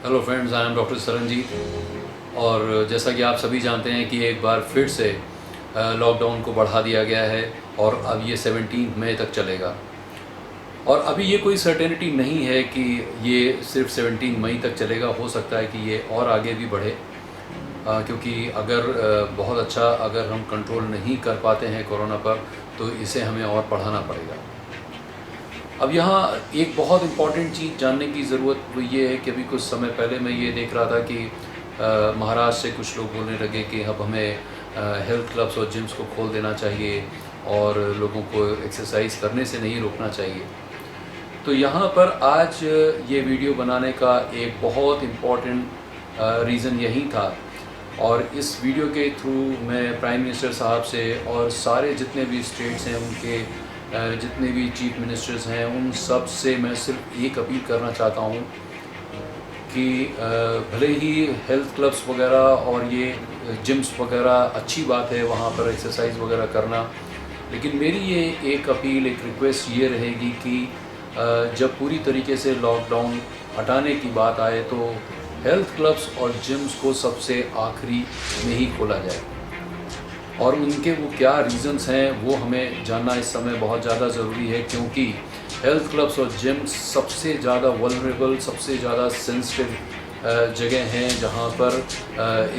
Hello friends, I am doctor Saranjit. और जैसा कि आप सभी जानते हैं कि एक बार फिर से लॉकडाउन को बढ़ा दिया गया है और अब ये 17 मई तक चलेगा। और अभी ये कोई सर्टेनिटी नहीं है कि ये सिर्फ 17 मई तक चलेगा। हो सकता है कि ये और आगे भी बढ़े, क्योंकि अगर बहुत अच्छा अगर हम कंट्रोल नहीं कर पाते हैं कोरोना पर तो इसे हमें और बढ़ाना पड़ेगा। अब यहाँ एक बहुत इम्पॉर्टेंट चीज़ जानने की ज़रूरत वो ये है कि अभी कुछ समय पहले मैं ये देख रहा था कि महाराष्ट्र से कुछ लोग बोलने लगे कि अब हमें हेल्थ क्लब्स और जिम्स को खोल देना चाहिए और लोगों को एक्सरसाइज करने से नहीं रोकना चाहिए। तो यहाँ पर आज ये वीडियो बनाने का एक बहुत इम्पॉर्टेंट रीज़न यही था। और इस वीडियो के थ्रू मैं प्राइम मिनिस्टर साहब से और सारे जितने भी स्टेट्स हैं उनके जितने भी चीफ मिनिस्टर्स हैं उन सब से मैं सिर्फ एक अपील करना चाहता हूँ कि भले ही हेल्थ क्लब्स वगैरह और ये जिम्स वगैरह अच्छी बात है, वहाँ पर एक्सरसाइज वगैरह करना, लेकिन मेरी ये एक अपील, एक रिक्वेस्ट ये रहेगी कि जब पूरी तरीके से लॉकडाउन हटाने की बात आए तो हेल्थ क्लब्स और जिम्स को सबसे आखिरी में ही खोला जाए। और उनके वो क्या रीज़न्स हैं वो हमें जानना इस समय बहुत ज़्यादा ज़रूरी है, क्योंकि हेल्थ क्लब्स और जिम्स सबसे ज़्यादा वल्नरेबल, सबसे ज़्यादा सेंसिटिव जगह हैं जहाँ पर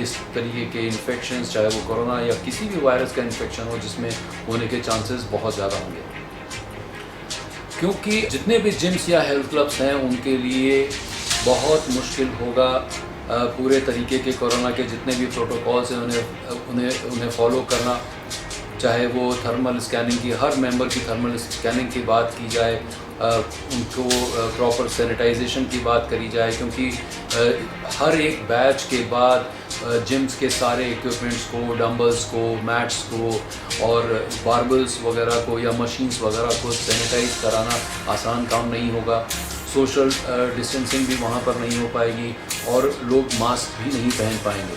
इस तरीके के इन्फेक्शंस, चाहे वो कोरोना या किसी भी वायरस का इन्फेक्शन हो, जिसमें होने के चांसेस बहुत ज़्यादा होंगे। क्योंकि जितने भी जिम्स या हेल्थ क्लब्स हैं उनके लिए बहुत मुश्किल होगा पूरे तरीके के कोरोना के जितने भी प्रोटोकॉल्स हैं उन्हें फॉलो करना। चाहे वो थर्मल स्कैनिंग की, हर मेंबर की थर्मल स्कैनिंग की बात की जाए, उनको प्रॉपर सैनिटाइजेशन की बात करी जाए, क्योंकि हर एक बैच के बाद जिम्स के सारे इक्विपमेंट्स को, डंबल्स को, मैट्स को और बारबल्स वगैरह को या मशीन्स वगैरह को सैनिटाइज कराना आसान काम नहीं होगा। सोशल डिस्टेंसिंग भी वहाँ पर नहीं हो पाएगी और लोग मास्क भी नहीं पहन पाएंगे।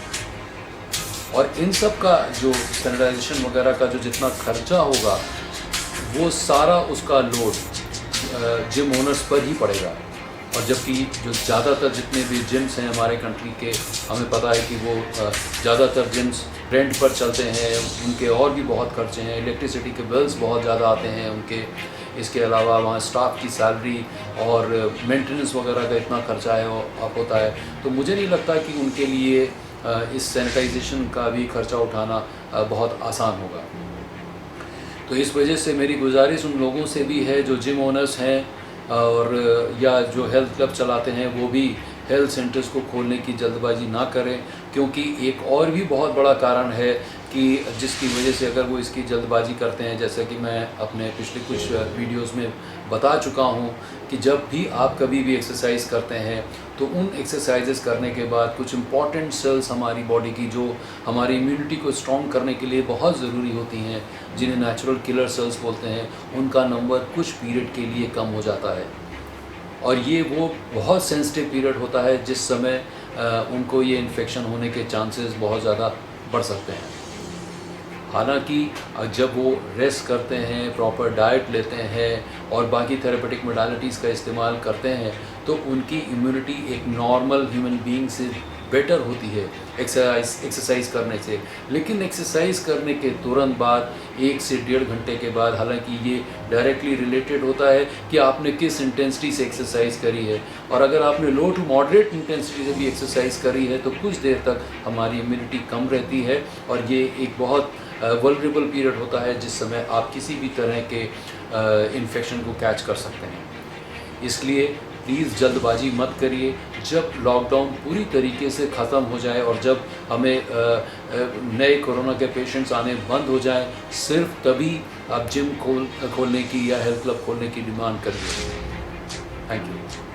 और इन सब का जो सैनिटाइजेशन वगैरह का जो जितना खर्चा होगा वो सारा उसका लोड जिम ओनर्स पर ही पड़ेगा। और जबकि जो ज़्यादातर जितने भी जिम्स हैं हमारे कंट्री के, हमें पता है कि वो ज़्यादातर जिम्स रेंट पर चलते हैं, उनके और भी बहुत खर्चे हैं, इलेक्ट्रिसिटी के बिल्स बहुत ज़्यादा आते हैं उनके। इसके अलावा वहाँ स्टाफ की सैलरी और मेंटेनेंस वगैरह का इतना खर्चा है होता है। तो मुझे नहीं लगता कि उनके लिए इस सैनिटाइजेशन का भी खर्चा उठाना बहुत आसान होगा। तो इस वजह से मेरी गुजारिश उन लोगों से भी है जो जिम ओनर्स हैं और या जो हेल्थ क्लब चलाते हैं, वो भी हेल्थ सेंटर्स को खोलने की जल्दबाजी ना करें, क्योंकि एक और भी बहुत बड़ा कारण है कि जिसकी वजह से अगर वो इसकी जल्दबाजी करते हैं, जैसा कि मैं अपने पिछले कुछ वीडियोस में बता चुका हूँ कि जब भी आप कभी भी एक्सरसाइज करते हैं तो उन एक्सरसाइजेस करने के बाद कुछ इम्पॉर्टेंट सेल्स हमारी बॉडी की, जो हमारी इम्यूनिटी को स्ट्रॉन्ग करने के लिए बहुत ज़रूरी होती हैं, जिन्हें नेचुरल किलर सेल्स बोलते हैं, उनका नंबर कुछ पीरियड के लिए कम हो जाता है। और ये वो बहुत सेंसिटिव पीरियड होता है जिस समय उनको ये इन्फेक्शन होने के चांसेस बहुत ज़्यादा बढ़ सकते हैं। हालांकि जब वो रेस्ट करते हैं, प्रॉपर डाइट लेते हैं और बाकी थेरेपेटिक मोडालिटीज़ का इस्तेमाल करते हैं तो उनकी इम्यूनिटी एक नॉर्मल ह्यूमन बीइंग से बेटर होती है एक्सरसाइज करने से। लेकिन एक्सरसाइज करने के तुरंत बाद 1 से 1.5 घंटे के बाद, हालांकि ये डायरेक्टली रिलेटेड होता है कि आपने किस इंटेंसिटी से एक्सरसाइज करी है, और अगर आपने लो टू मॉडरेट इंटेंसिटी से भी एक्सरसाइज करी है तो कुछ देर तक हमारी इम्यूनिटी कम रहती है और ये एक बहुत वल्नरेबल पीरियड होता है जिस समय आप किसी भी तरह के इन्फेक्शन को कैच कर सकते हैं। इसलिए प्लीज़ जल्दबाजी मत करिए। जब लॉकडाउन पूरी तरीके से ख़त्म हो जाए और जब हमें नए कोरोना के पेशेंट्स आने बंद हो जाएं, सिर्फ तभी आप जिम खोलने की या हेल्थ क्लब खोलने की डिमांड करिए। Thank you.